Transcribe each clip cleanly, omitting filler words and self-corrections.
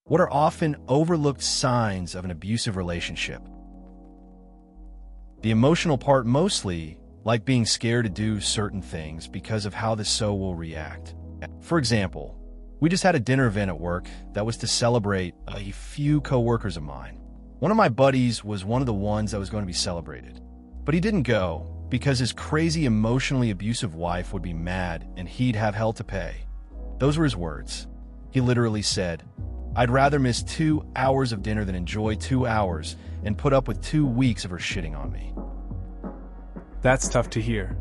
What are often overlooked signs of an abusive relationship? The emotional part mostly, like being scared to do certain things because of how the so will react. For example, we just had a dinner event at work that was to celebrate a few coworkers of mine. One of my buddies was one of the ones that was going to be celebrated, but he didn't go because his crazy emotionally abusive wife would be mad and he'd have hell to pay. Those were his words. He literally said, "I'd rather miss 2 hours of dinner than enjoy 2 hours and put up with 2 weeks of her shitting on me." That's tough to hear.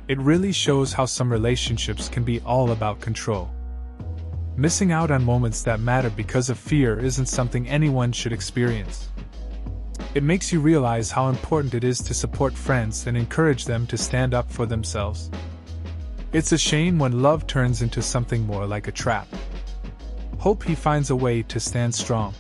It really shows how some relationships can be all about control. Missing out on moments that matter because of fear isn't something anyone should experience. It makes you realize how important it is to support friends and encourage them to stand up for themselves. It's a shame when love turns into something more like a trap. Hope he finds a way to stand strong.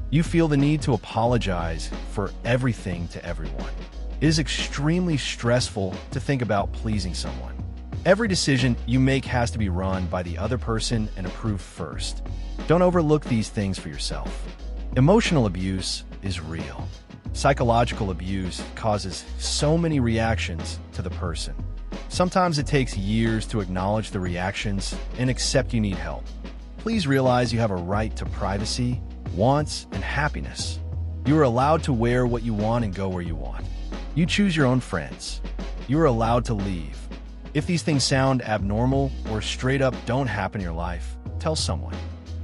You feel the need to apologize for everything to everyone. It is extremely stressful to think about pleasing someone. Every decision you make has to be run by the other person and approved first. Don't overlook these things for yourself. Emotional abuse is real. Psychological abuse causes so many reactions to the person. Sometimes it takes years to acknowledge the reactions and accept you need help. Please realize you have a right to privacy, wants, and happiness. You are allowed to wear what you want and go where you want. You choose your own friends. You are allowed to leave. If these things sound abnormal or straight up don't happen in your life, tell someone.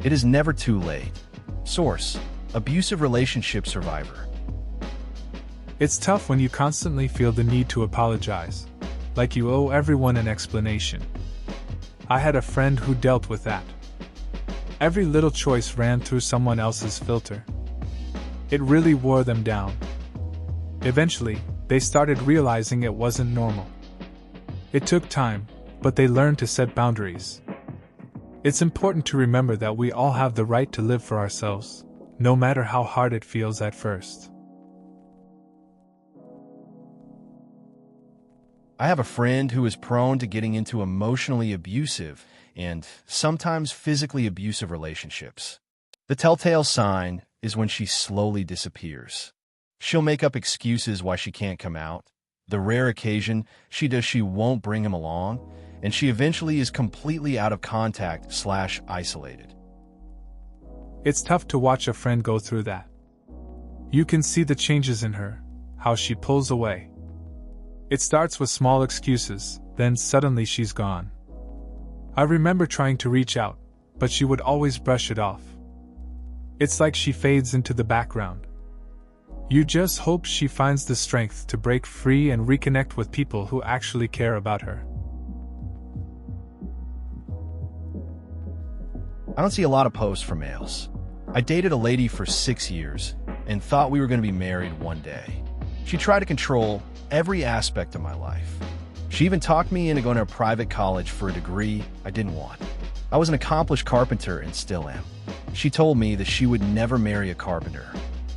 It is never too late. Source: Abusive Relationship Survivor. It's tough when you constantly feel the need to apologize, like you owe everyone an explanation. I had a friend who dealt with that. Every little choice ran through someone else's filter. It really wore them down. Eventually, they started realizing it wasn't normal. It took time, but they learned to set boundaries. It's important to remember that we all have the right to live for ourselves, no matter how hard it feels at first. I have a friend who is prone to getting into emotionally abusive and sometimes physically abusive relationships. The telltale sign is when she slowly disappears. She'll make up excuses why she can't come out. The rare occasion she won't bring him along, and she eventually is completely out of contact/isolated. It's tough to watch a friend go through that. You can see the changes in her, how she pulls away. It starts with small excuses, then suddenly she's gone. I remember trying to reach out, but she would always brush it off. It's like she fades into the background. You just hope she finds the strength to break free and reconnect with people who actually care about her. I don't see a lot of posts from males. I dated a lady for 6 years and thought we were going to be married one day. She tried to control every aspect of my life. She even talked me into going to a private college for a degree I didn't want. I was an accomplished carpenter and still am. She told me that she would never marry a carpenter.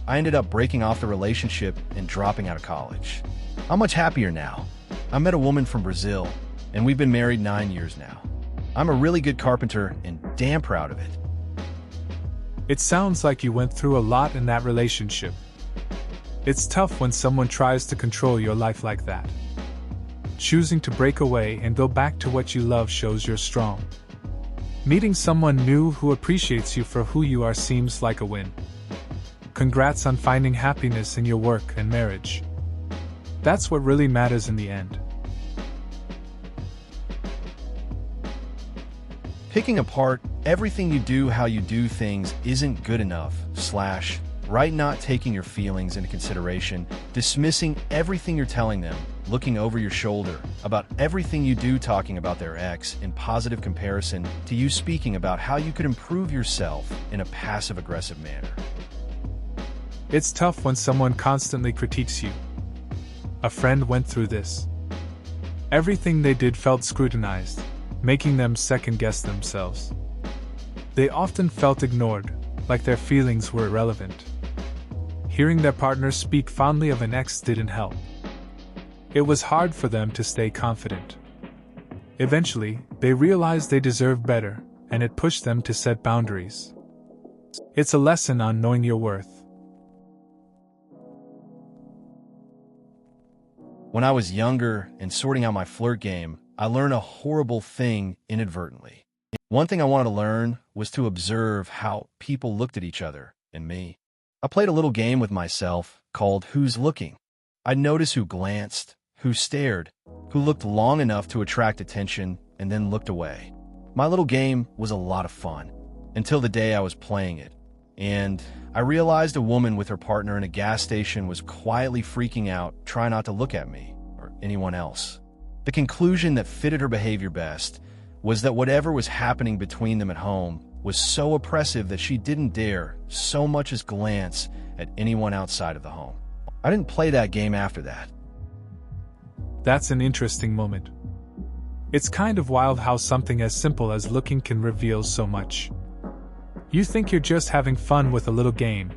I ended up breaking off the relationship and dropping out of college. I'm much happier now. I met a woman from Brazil, and we've been married 9 years now. I'm a really good carpenter and damn proud of it. It sounds like you went through a lot in that relationship. It's tough when someone tries to control your life like that. Choosing to break away and go back to what you love shows you're strong. Meeting someone new who appreciates you for who you are seems like a win. Congrats on finding happiness in your work and marriage. That's what really matters in the end. Picking apart everything you do, how you do things isn't good enough, right? Not taking your feelings into consideration, dismissing everything you're telling them, looking over your shoulder about everything you do, talking about their ex in positive comparison to you speaking about how you could improve yourself in a passive-aggressive manner. It's tough when someone constantly critiques you. A friend went through this. Everything they did felt scrutinized, making them second-guess themselves. They often felt ignored, like their feelings were irrelevant. Hearing their partner speak fondly of an ex didn't help. It was hard for them to stay confident. Eventually, they realized they deserve better, and it pushed them to set boundaries. It's a lesson on knowing your worth. When I was younger and sorting out my flirt game, I learned a horrible thing inadvertently. One thing I wanted to learn was to observe how people looked at each other and me. I played a little game with myself called Who's Looking. I'd notice who glanced, who stared, who looked long enough to attract attention and then looked away. My little game was a lot of fun, until the day I was playing it, and I realized a woman with her partner in a gas station was quietly freaking out, trying not to look at me or anyone else. The conclusion that fitted her behavior best was that whatever was happening between them at home was so oppressive that she didn't dare so much as glance at anyone outside of the home. I didn't play that game after that. That's an interesting moment. It's kind of wild how something as simple as looking can reveal so much. You think you're just having fun with a little game,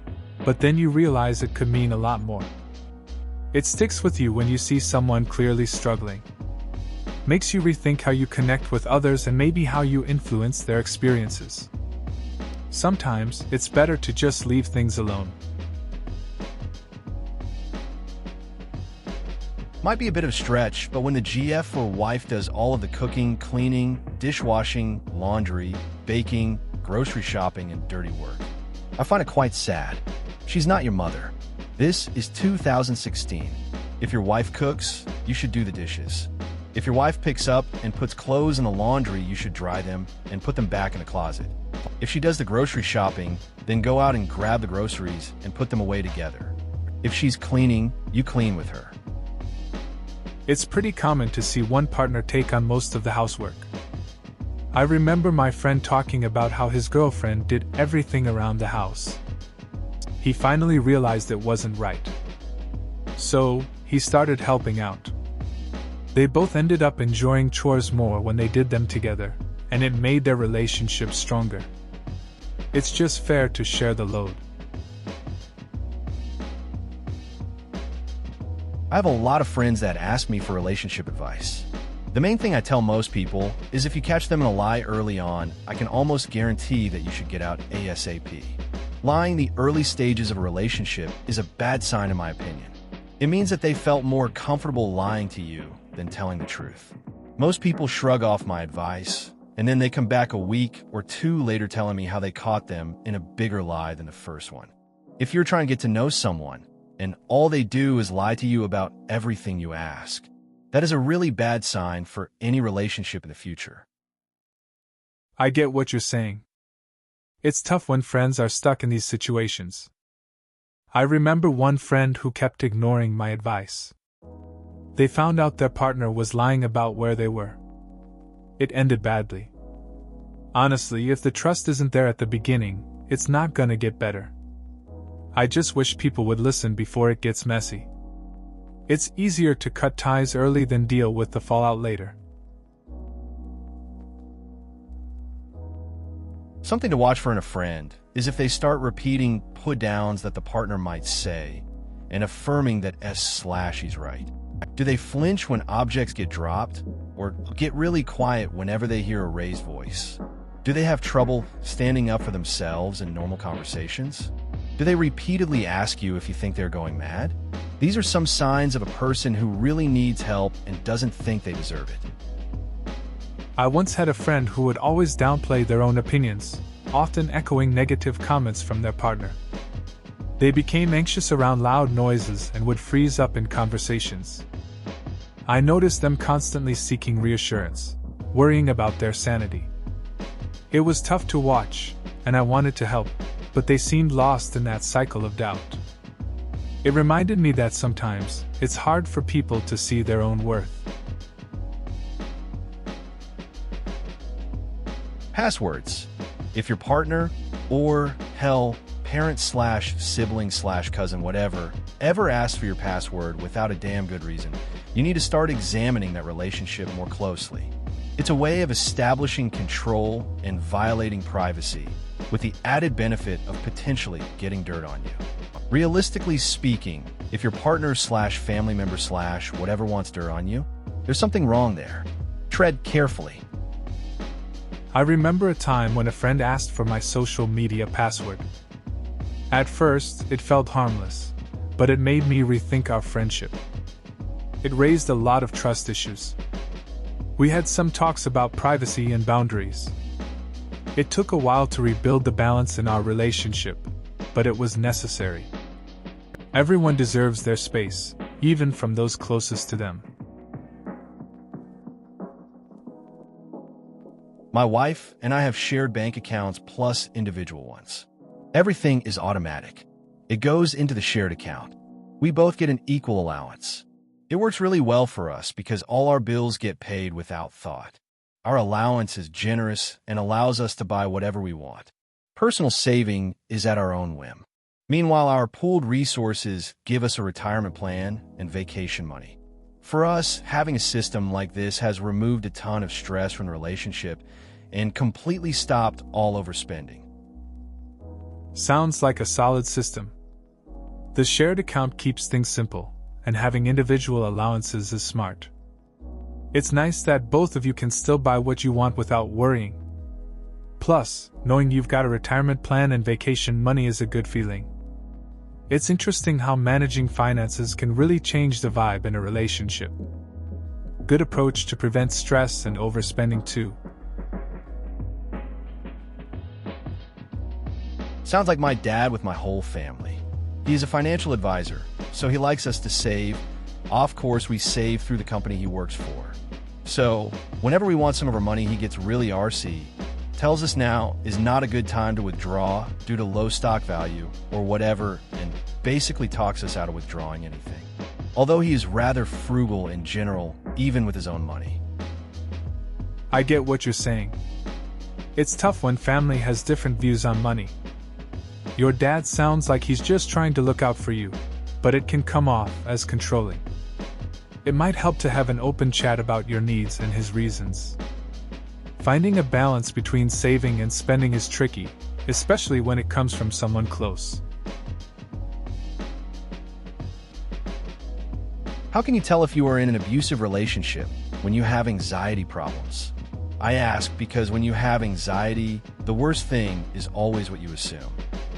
but then you realize it could mean a lot more. It sticks with you when you see someone clearly struggling. Makes you rethink how you connect with others and maybe how you influence their experiences. Sometimes, it's better to just leave things alone. Might be a bit of a stretch, but when the GF or wife does all of the cooking, cleaning, dishwashing, laundry, baking, grocery shopping, and dirty work, I find it quite sad. She's not your mother. This is 2016. If your wife cooks, you should do the dishes. If your wife picks up and puts clothes in the laundry, you should dry them and put them back in the closet. If she does the grocery shopping, then go out and grab the groceries and put them away together. If she's cleaning, you clean with her. It's pretty common to see one partner take on most of the housework. I remember my friend talking about how his girlfriend did everything around the house. He finally realized it wasn't right. So, he started helping out. They both ended up enjoying chores more when they did them together, and it made their relationship stronger. It's just fair to share the load. I have a lot of friends that ask me for relationship advice. The main thing I tell most people is if you catch them in a lie early on, I can almost guarantee that you should get out ASAP. Lying the early stages of a relationship is a bad sign in my opinion. It means that they felt more comfortable lying to you than telling the truth. Most people shrug off my advice, and then they come back a week or two later telling me how they caught them in a bigger lie than the first one. If you're trying to get to know someone, and all they do is lie to you about everything you ask, that is a really bad sign for any relationship in the future. I get what you're saying. It's tough when friends are stuck in these situations. I remember one friend who kept ignoring my advice. They found out their partner was lying about where they were. It ended badly. Honestly, if the trust isn't there at the beginning, it's not gonna get better. I just wish people would listen before it gets messy. It's easier to cut ties early than deal with the fallout later. Something to watch for in a friend is if they start repeating put-downs that the partner might say and affirming that S/he's right. Do they flinch when objects get dropped or get really quiet whenever they hear a raised voice? Do they have trouble standing up for themselves in normal conversations? Do they repeatedly ask you if you think they're going mad? These are some signs of a person who really needs help and doesn't think they deserve it. I once had a friend who would always downplay their own opinions, often echoing negative comments from their partner. They became anxious around loud noises and would freeze up in conversations. I noticed them constantly seeking reassurance, worrying about their sanity. It was tough to watch, and I wanted to help, but they seemed lost in that cycle of doubt. It reminded me that sometimes, it's hard for people to see their own worth. Passwords. If your partner, or, parent/sibling/cousin whatever, ever asks for your password without a damn good reason, you need to start examining that relationship more closely. It's a way of establishing control and violating privacy, with the added benefit of potentially getting dirt on you. Realistically speaking, if your partner/family member/whatever wants dirt on you, there's something wrong there. Tread carefully. I remember a time when a friend asked for my social media password. At first, it felt harmless, but it made me rethink our friendship. It raised a lot of trust issues. We had some talks about privacy and boundaries. It took a while to rebuild the balance in our relationship, but it was necessary. Everyone deserves their space, even from those closest to them. My wife and I have shared bank accounts plus individual ones. Everything is automatic. It goes into the shared account. We both get an equal allowance. It works really well for us because all our bills get paid without thought. Our allowance is generous and allows us to buy whatever we want. Personal saving is at our own whim. Meanwhile, our pooled resources give us a retirement plan and vacation money. For us, having a system like this has removed a ton of stress from the relationship and completely stopped all overspending. Sounds like a solid system. The shared account keeps things simple, and having individual allowances is smart. It's nice that both of you can still buy what you want without worrying. Plus, knowing you've got a retirement plan and vacation money is a good feeling. It's interesting how managing finances can really change the vibe in a relationship. Good approach to prevent stress and overspending too. Sounds like my dad with my whole family. He's a financial advisor, so he likes us to save. Of course, we save through the company he works for. So, whenever we want some of our money, he gets really RC. Tells us now is not a good time to withdraw due to low stock value or whatever, and basically talks us out of withdrawing anything. Although he is rather frugal in general, even with his own money. I get what you're saying. It's tough when family has different views on money. Your dad sounds like he's just trying to look out for you, but it can come off as controlling. It might help to have an open chat about your needs and his reasons. Finding a balance between saving and spending is tricky, especially when it comes from someone close. How can you tell if you are in an abusive relationship when you have anxiety problems? I ask because when you have anxiety, the worst thing is always what you assume.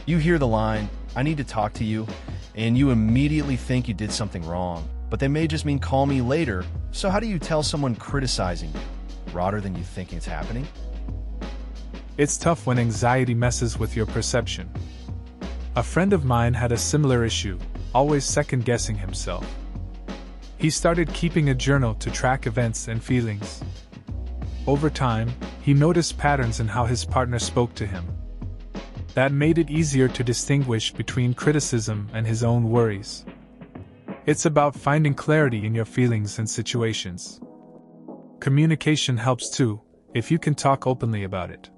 You hear the line, "I need to talk to you," and you immediately think you did something wrong, but they may just mean "call me later." So how do you tell someone criticizing you rather than you thinking it's happening? It's tough when anxiety messes with your perception. A friend of mine had a similar issue, always second-guessing himself. He started keeping a journal to track events and feelings. Over time, he noticed patterns in how his partner spoke to him. That made it easier to distinguish between criticism and his own worries. It's about finding clarity in your feelings and situations. Communication helps too, if you can talk openly about it.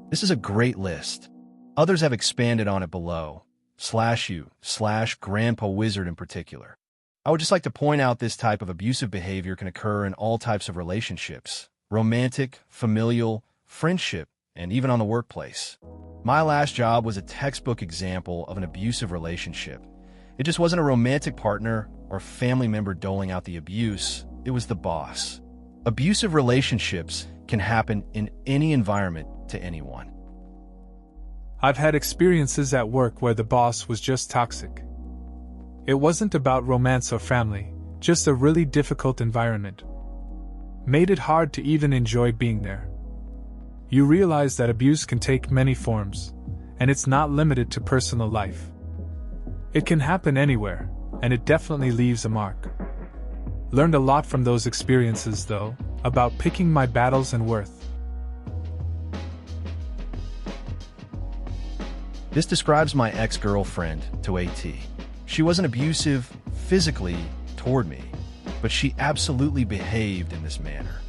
This is a great list. Others have expanded on it below. /you/Grandpa Wizard in particular. I would just like to point out this type of abusive behavior can occur in all types of relationships. Romantic, familial, friendship, and even on the workplace. My last job was a textbook example of an abusive relationship. It just wasn't a romantic partner or family member doling out the abuse, it was the boss. Abusive relationships can happen in any environment to anyone. I've had experiences at work where the boss was just toxic. It wasn't about romance or family, just a really difficult environment. Made it hard to even enjoy being there. You realize that abuse can take many forms, and it's not limited to personal life. It can happen anywhere, and it definitely leaves a mark. Learned a lot from those experiences, though, about picking my battles and worth. This describes my ex-girlfriend to AT. She wasn't abusive physically toward me, but she absolutely behaved in this manner.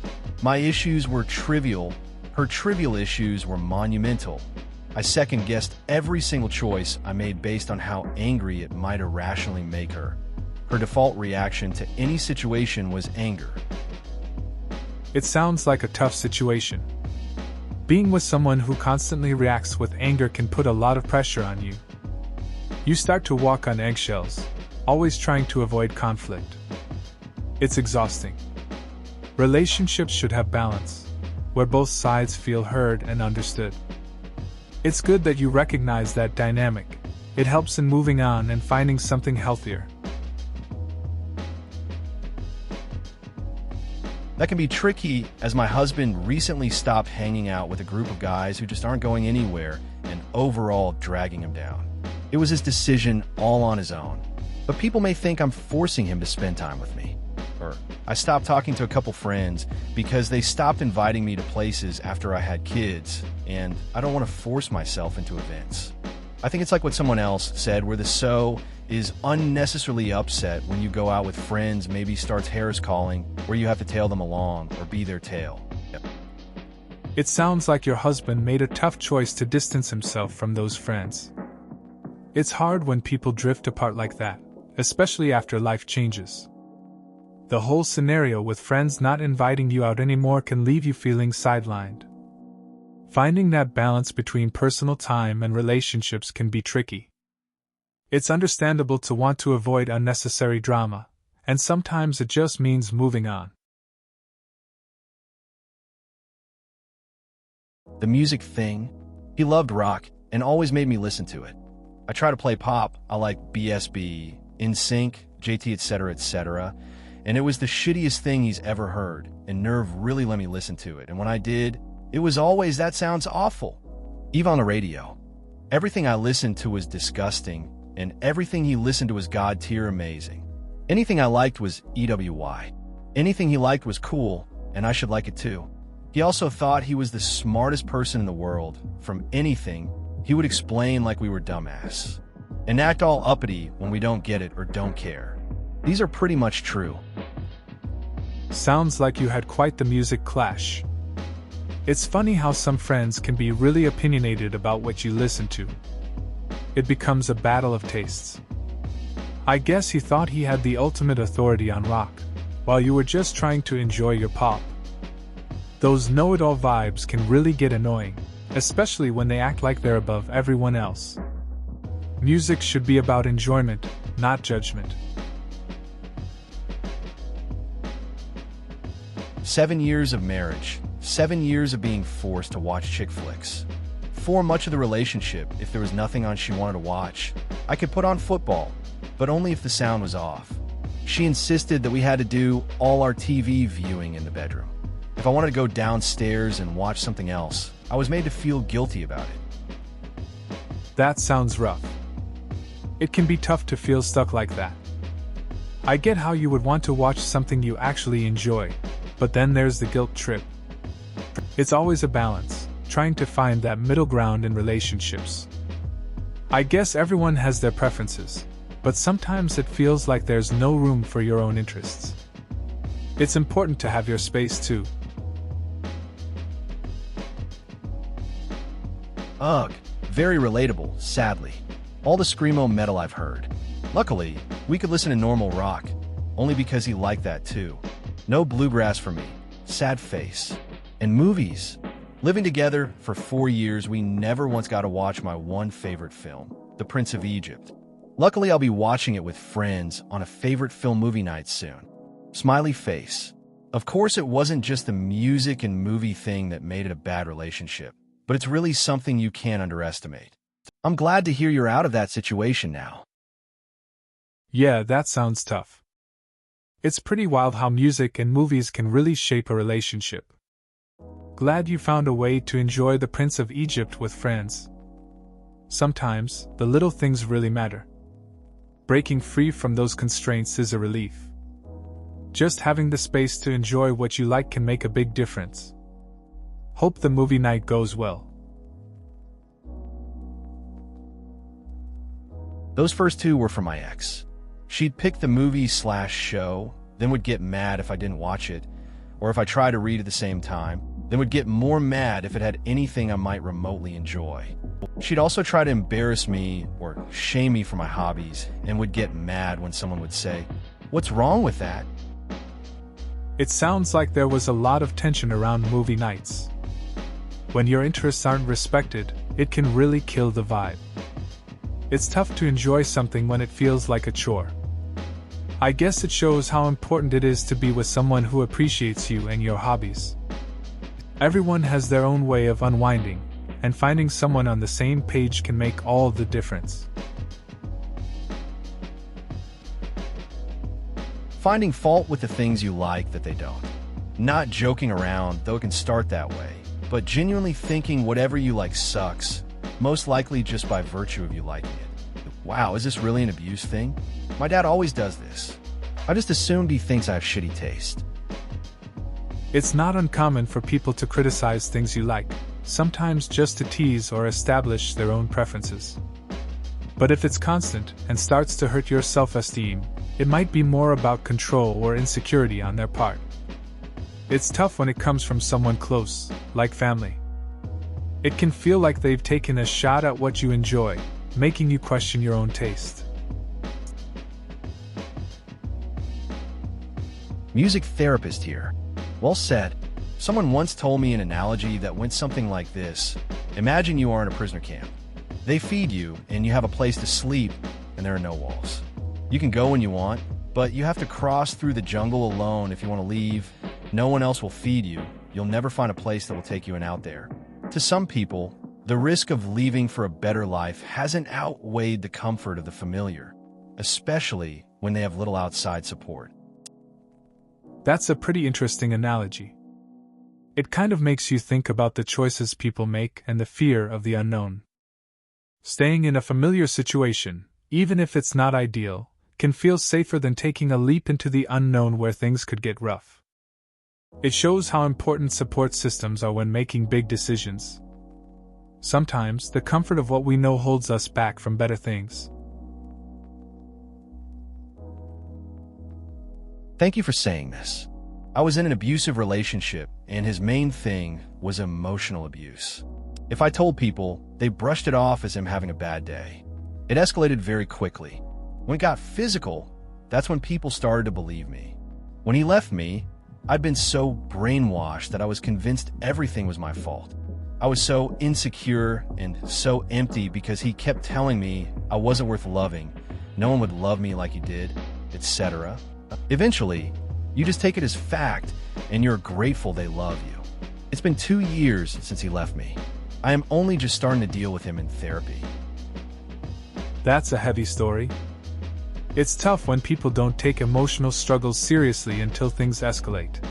My issues were trivial, her trivial issues were monumental. I second-guessed every single choice I made based on how angry it might irrationally make her. Her default reaction to any situation was anger. It sounds like a tough situation. Being with someone who constantly reacts with anger can put a lot of pressure on you. You start to walk on eggshells, always trying to avoid conflict. It's exhausting. Relationships should have balance, where both sides feel heard and understood. It's good that you recognize that dynamic. It helps in moving on and finding something healthier. That can be tricky, as my husband recently stopped hanging out with a group of guys who just aren't going anywhere and overall dragging him down. It was his decision all on his own. But people may think I'm forcing him to spend time with me. Or I stopped talking to a couple friends because they stopped inviting me to places after I had kids, and I don't want to force myself into events. I think it's like what someone else said, where the so is unnecessarily upset when you go out with friends, maybe starts Harris calling, where you have to tail them along or be their tail. It sounds like your husband made a tough choice to distance himself from those friends. It's hard when people drift apart like that, especially after life changes. The whole scenario with friends not inviting you out anymore can leave you feeling sidelined. Finding that balance between personal time and relationships can be tricky. It's understandable to want to avoid unnecessary drama, and sometimes it just means moving on. The music thing, he loved rock and always made me listen to it. I try to play pop, I like BSB, NSYNC, JT, etc., and it was the shittiest thing he's ever heard, and Nerve really let me listen to it, and when I did, it was always, that sounds awful. Even on the radio. Everything I listened to was disgusting, and everything he listened to was god-tier amazing. Anything I liked was EWY. Anything he liked was cool, and I should like it too. He also thought he was the smartest person in the world. From anything, he would explain like we were dumbass, and act all uppity when we don't get it or don't care. These are pretty much true. Sounds like you had quite the music clash. It's funny how some friends can be really opinionated about what you listen to. It becomes a battle of tastes. I guess he thought he had the ultimate authority on rock, while you were just trying to enjoy your pop. Those know-it-all vibes can really get annoying, especially when they act like they're above everyone else. Music should be about enjoyment, not judgment. 7 years of marriage. 7 years of being forced to watch chick flicks. For much of the relationship, if there was nothing on she wanted to watch, I could put on football, but only if the sound was off. She insisted that we had to do all our TV viewing in the bedroom. If I wanted to go downstairs and watch something else, I was made to feel guilty about it. That sounds rough. It can be tough to feel stuck like that. I get how you would want to watch something you actually enjoy, but then there's the guilt trip. It's always a balance, trying to find that middle ground in relationships. I guess everyone has their preferences, but sometimes it feels like there's no room for your own interests. It's important to have your space too. Ugh, very relatable, sadly. All the screamo metal I've heard. Luckily, we could listen to normal rock, only because he liked that too. No bluegrass for me. Sad face. And movies. Living together for 4 years, we never once got to watch my one favorite film, The Prince of Egypt. Luckily, I'll be watching it with friends on a favorite film movie night soon. Smiley face. Of course, it wasn't just the music and movie thing that made it a bad relationship, but it's really something you can't underestimate. I'm glad to hear you're out of that situation now. Yeah, that sounds tough. It's pretty wild how music and movies can really shape a relationship. Glad you found a way to enjoy The Prince of Egypt with friends. Sometimes, the little things really matter. Breaking free from those constraints is a relief. Just having the space to enjoy what you like can make a big difference. Hope the movie night goes well. Those first two were from my ex. She'd pick the movie/show, then would get mad if I didn't watch it, or if I tried to read at the same time, then would get more mad if it had anything I might remotely enjoy. She'd also try to embarrass me or shame me for my hobbies, and would get mad when someone would say, "What's wrong with that?" It sounds like there was a lot of tension around movie nights. When your interests aren't respected, it can really kill the vibe. It's tough to enjoy something when it feels like a chore, I guess it shows how important it is to be with someone who appreciates you and your hobbies. Everyone has their own way of unwinding, and finding someone on the same page can make all the difference. Finding fault with the things you like that they don't. Not joking around, though it can start that way, but genuinely thinking whatever you like sucks, most likely just by virtue of you liking it. Wow, is this really an abuse thing? My dad always does this. I just assumed he thinks I have shitty taste. It's not uncommon for people to criticize things you like, sometimes just to tease or establish their own preferences. But if it's constant and starts to hurt your self-esteem, it might be more about control or insecurity on their part. It's tough when it comes from someone close, like family. It can feel like they've taken a shot at what you enjoy, making you question your own taste. Music therapist here. Well said. Someone once told me an analogy that went something like this. Imagine you are in a prisoner camp. They feed you, and you have a place to sleep, and there are no walls. You can go when you want, but you have to cross through the jungle alone if you want to leave. No one else will feed you. You'll never find a place that will take you in out there. To some people, the risk of leaving for a better life hasn't outweighed the comfort of the familiar, especially when they have little outside support. That's a pretty interesting analogy. It kind of makes you think about the choices people make and the fear of the unknown. Staying in a familiar situation, even if it's not ideal, can feel safer than taking a leap into the unknown where things could get rough. It shows how important support systems are when making big decisions. Sometimes, the comfort of what we know holds us back from better things. Thank you for saying this. I was in an abusive relationship, and his main thing was emotional abuse. If I told people, they brushed it off as him having a bad day. It escalated very quickly. When it got physical, that's when people started to believe me. When he left me, I'd been so brainwashed that I was convinced everything was my fault. I was so insecure and so empty because he kept telling me I wasn't worth loving, no one would love me like he did, etc. Eventually, you just take it as fact, and you're grateful they love you. It's been 2 years since he left me. I am only just starting to deal with him in therapy. That's a heavy story. It's tough when people don't take emotional struggles seriously until things escalate.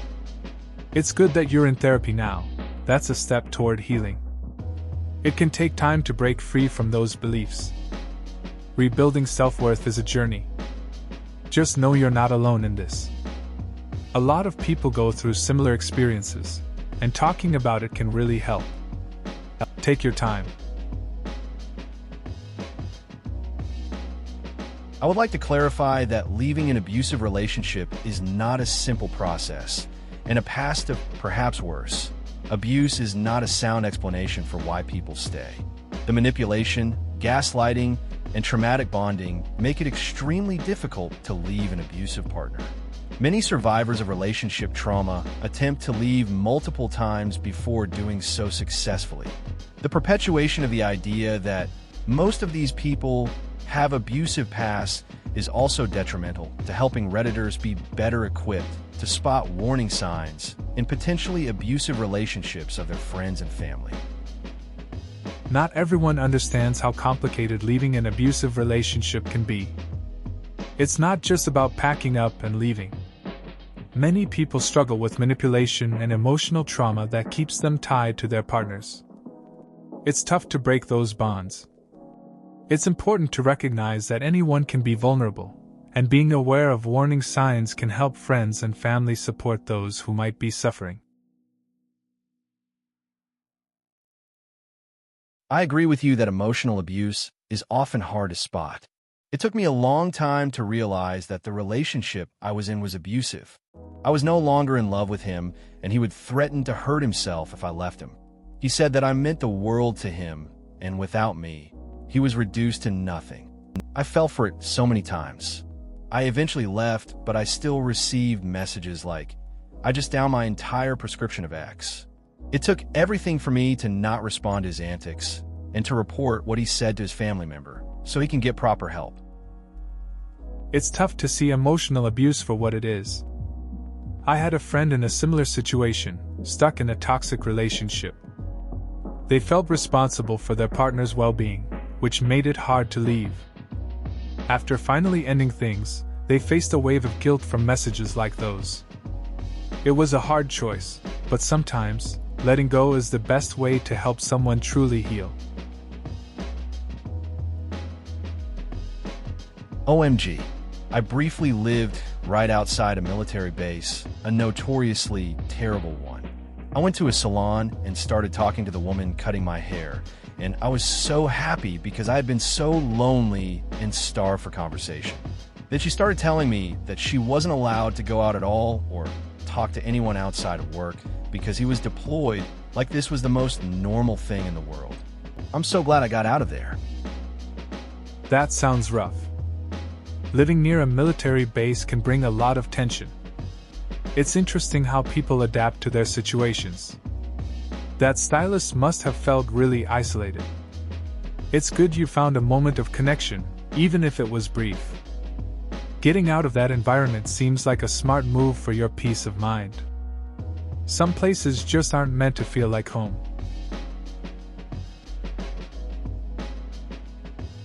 It's good that you're in therapy now. That's a step toward healing. It can take time to break free from those beliefs. Rebuilding self-worth is a journey. Just know you're not alone in this. A lot of people go through similar experiences, and talking about it can really help. Take your time. I would like to clarify that leaving an abusive relationship is not a simple process, and a past of perhaps worse. Abuse is not a sound explanation for why people stay. The manipulation, gaslighting, and traumatic bonding make it extremely difficult to leave an abusive partner. Many survivors of relationship trauma attempt to leave multiple times before doing so successfully. The perpetuation of the idea that most of these people have abusive pasts is also detrimental to helping Redditors be better equipped to spot warning signs in potentially abusive relationships of their friends and family. Not everyone understands how complicated leaving an abusive relationship can be. It's not just about packing up and leaving. Many people struggle with manipulation and emotional trauma that keeps them tied to their partners. It's tough to break those bonds. It's important to recognize that anyone can be vulnerable, and being aware of warning signs can help friends and family support those who might be suffering. I agree with you that emotional abuse is often hard to spot. It took me a long time to realize that the relationship I was in was abusive. I was no longer in love with him, and he would threaten to hurt himself if I left him. He said that I meant the world to him, and without me, he was reduced to nothing. I fell for it so many times. I eventually left, but I still received messages like, "I just downed my entire prescription of X." It took everything for me to not respond to his antics and to report what he said to his family member so he can get proper help. It's tough to see emotional abuse for what it is. I had a friend in a similar situation, stuck in a toxic relationship. They felt responsible for their partner's well-being, which made it hard to leave. After finally ending things, they faced a wave of guilt from messages like those. It was a hard choice, but sometimes, letting go is the best way to help someone truly heal. OMG, I briefly lived right outside a military base, a notoriously terrible one. I went to a salon and started talking to the woman cutting my hair, and I was so happy because I had been so lonely and starved for conversation. Then she started telling me that she wasn't allowed to go out at all or talk to anyone outside of work because he was deployed, like this was the most normal thing in the world. I'm so glad I got out of there. That sounds rough. Living near a military base can bring a lot of tension. It's interesting how people adapt to their situations. That stylist must have felt really isolated. It's good you found a moment of connection, even if it was brief. Getting out of that environment seems like a smart move for your peace of mind. Some places just aren't meant to feel like home.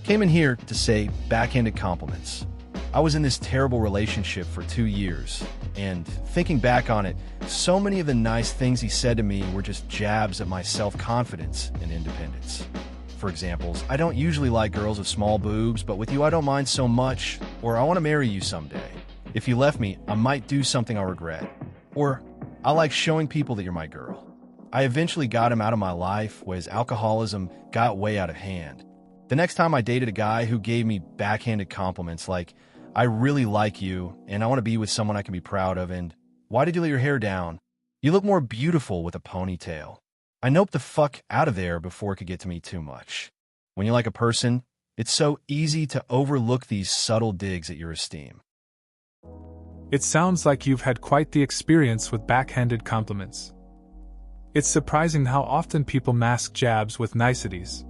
Came in here to say backhanded compliments. I was in this terrible relationship for 2 years, and thinking back on it, so many of the nice things he said to me were just jabs at my self-confidence and independence. For examples, I don't usually like girls with small boobs, but with you I don't mind so much, or I want to marry you someday. If you left me, I might do something I'll regret. Or, I like showing people that you're my girl. I eventually got him out of my life when his alcoholism got way out of hand. The next time I dated a guy who gave me backhanded compliments like, I really like you, and I want to be with someone I can be proud of, and why did you let your hair down? You look more beautiful with a ponytail. I noped the fuck out of there before it could get to me too much. When you like a person, it's so easy to overlook these subtle digs at your esteem. It sounds like you've had quite the experience with backhanded compliments. It's surprising how often people mask jabs with niceties.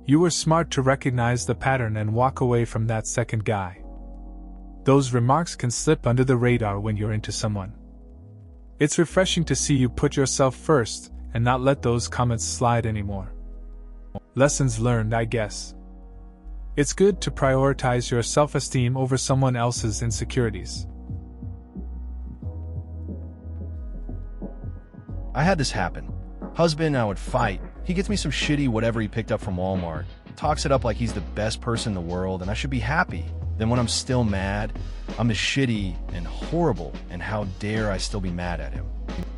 You were smart to recognize the pattern and walk away from that second guy. Those remarks can slip under the radar when you're into someone. It's refreshing to see you put yourself first and not let those comments slide anymore. Lessons learned, I guess. It's good to prioritize your self-esteem over someone else's insecurities. I had this happen. Husband and I would fight. He gets me some shitty whatever he picked up from Walmart, talks it up like he's the best person in the world and I should be happy. Then when I'm still mad, I'm as shitty and horrible, and how dare I still be mad at him.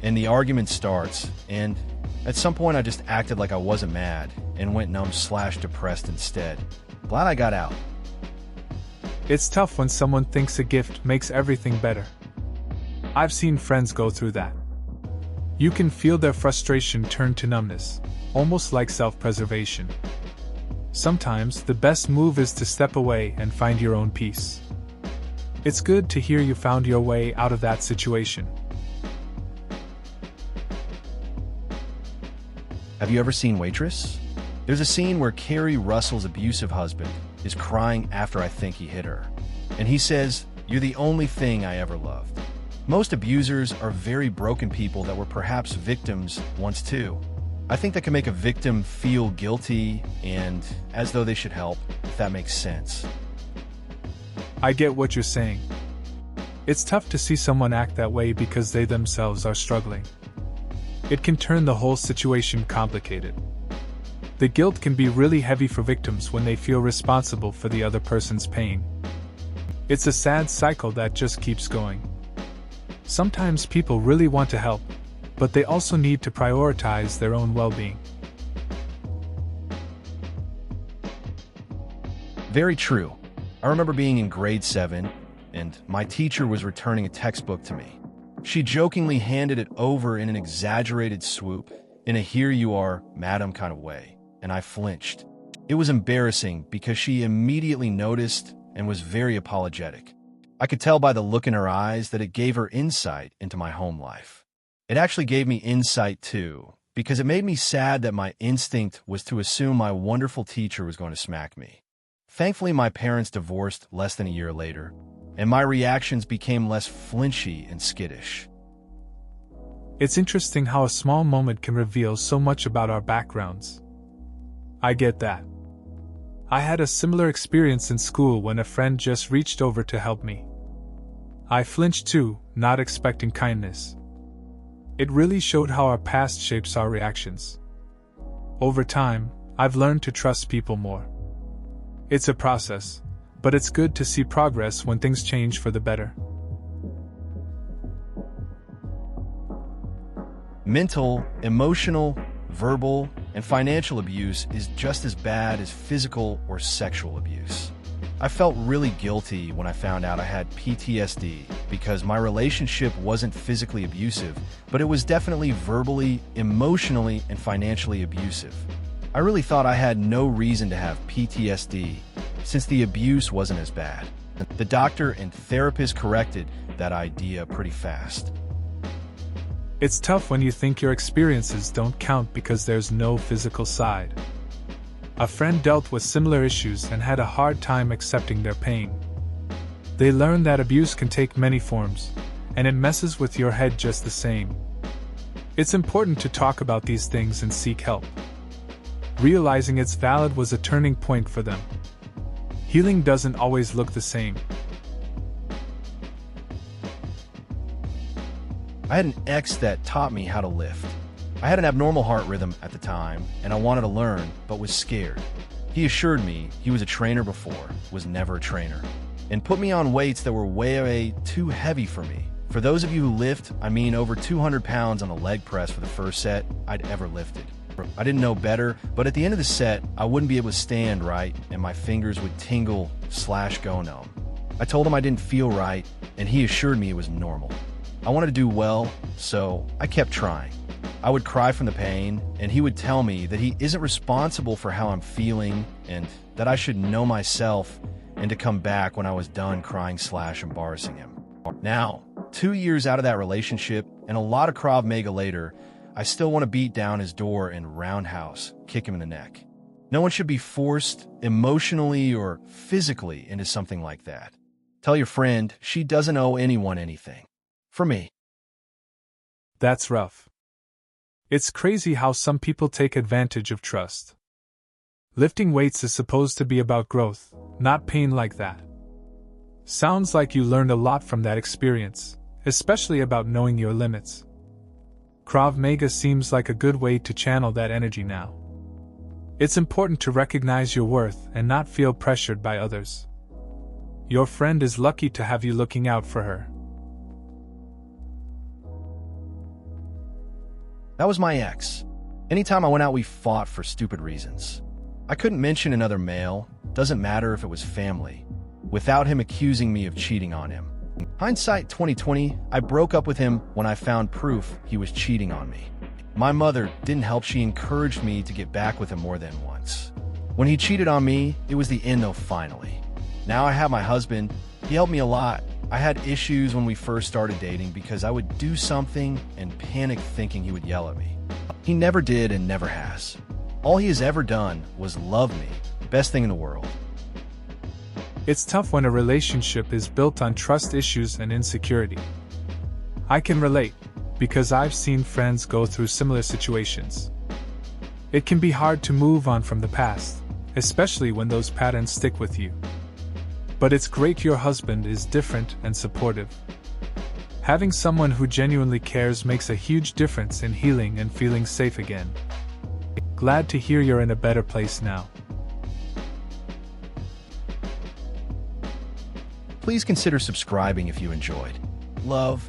And the argument starts, and at some point I just acted like I wasn't mad and went numb/depressed instead. Glad I got out. It's tough when someone thinks a gift makes everything better. I've seen friends go through that. You can feel their frustration turn to numbness, almost like self-preservation. Sometimes the best move is to step away and find your own peace. It's good to hear you found your way out of that situation. Have you ever seen Waitress? There's a scene where Carrie Russell's abusive husband is crying after I think he hit her. And he says, "You're the only thing I ever loved." Most abusers are very broken people that were perhaps victims once too. I think that can make a victim feel guilty and as though they should help, if that makes sense. I get what you're saying. It's tough to see someone act that way because they themselves are struggling. It can turn the whole situation complicated. The guilt can be really heavy for victims when they feel responsible for the other person's pain. It's a sad cycle that just keeps going. Sometimes people really want to help, but they also need to prioritize their own well-being. Very true. I remember being in grade 7, and my teacher was returning a textbook to me. She jokingly handed it over in an exaggerated swoop, in a "here you are, madam" kind of way, and I flinched. It was embarrassing because she immediately noticed and was very apologetic. I could tell by the look in her eyes that it gave her insight into my home life. It actually gave me insight too, because it made me sad that my instinct was to assume my wonderful teacher was going to smack me. Thankfully, my parents divorced less than a year later, and my reactions became less flinchy and skittish. It's interesting how a small moment can reveal so much about our backgrounds. I get that. I had a similar experience in school when a friend just reached over to help me. I flinched too, not expecting kindness. It really showed how our past shapes our reactions. Over time, I've learned to trust people more. It's a process, but it's good to see progress when things change for the better. Mental, emotional, verbal, and financial abuse is just as bad as physical or sexual abuse. I felt really guilty when I found out I had PTSD because my relationship wasn't physically abusive, but it was definitely verbally, emotionally, and financially abusive. I really thought I had no reason to have PTSD since the abuse wasn't as bad. The doctor and therapist corrected that idea pretty fast. It's tough when you think your experiences don't count because there's no physical side. A friend dealt with similar issues and had a hard time accepting their pain. They learned that abuse can take many forms, and it messes with your head just the same. It's important to talk about these things and seek help. Realizing it's valid was a turning point for them. Healing doesn't always look the same. I had an ex that taught me how to lift. I had an abnormal heart rhythm at the time, and I wanted to learn, but was scared. He assured me he was a trainer before, was never a trainer, and put me on weights that were way too heavy for me. For those of you who lift, I mean over 200 pounds on a leg press for the first set I'd ever lifted. I didn't know better, but at the end of the set, I wouldn't be able to stand right, and my fingers would tingle/go numb. I told him I didn't feel right, and he assured me it was normal. I wanted to do well, so I kept trying. I would cry from the pain, and he would tell me that he isn't responsible for how I'm feeling and that I should know myself and to come back when I was done crying/embarrassing him. Now, 2 years out of that relationship and a lot of Krav Maga later, I still want to beat down his door and roundhouse, kick him in the neck. No one should be forced emotionally or physically into something like that. Tell your friend she doesn't owe anyone anything. For me. That's rough. It's crazy how some people take advantage of trust. Lifting weights is supposed to be about growth, not pain like that. Sounds like you learned a lot from that experience, especially about knowing your limits. Krav Maga seems like a good way to channel that energy now. It's important to recognize your worth and not feel pressured by others. Your friend is lucky to have you looking out for her. That was my ex. Anytime I went out, we fought for stupid reasons. I couldn't mention another male, doesn't matter if it was family, without him accusing me of cheating on him. Hindsight 2020, I broke up with him when I found proof he was cheating on me. My mother didn't help, she encouraged me to get back with him more than once. When he cheated on me, it was the end though finally. Now I have my husband, he helped me a lot. I had issues when we first started dating because I would do something and panic thinking he would yell at me. He never did and never has. All he has ever done was love me. Best thing in the world. It's tough when a relationship is built on trust issues and insecurity. I can relate, because I've seen friends go through similar situations. It can be hard to move on from the past, especially when those patterns stick with you. But it's great your husband is different and supportive. Having someone who genuinely cares makes a huge difference in healing and feeling safe again. Glad to hear you're in a better place now. Please consider subscribing if you enjoyed. Love.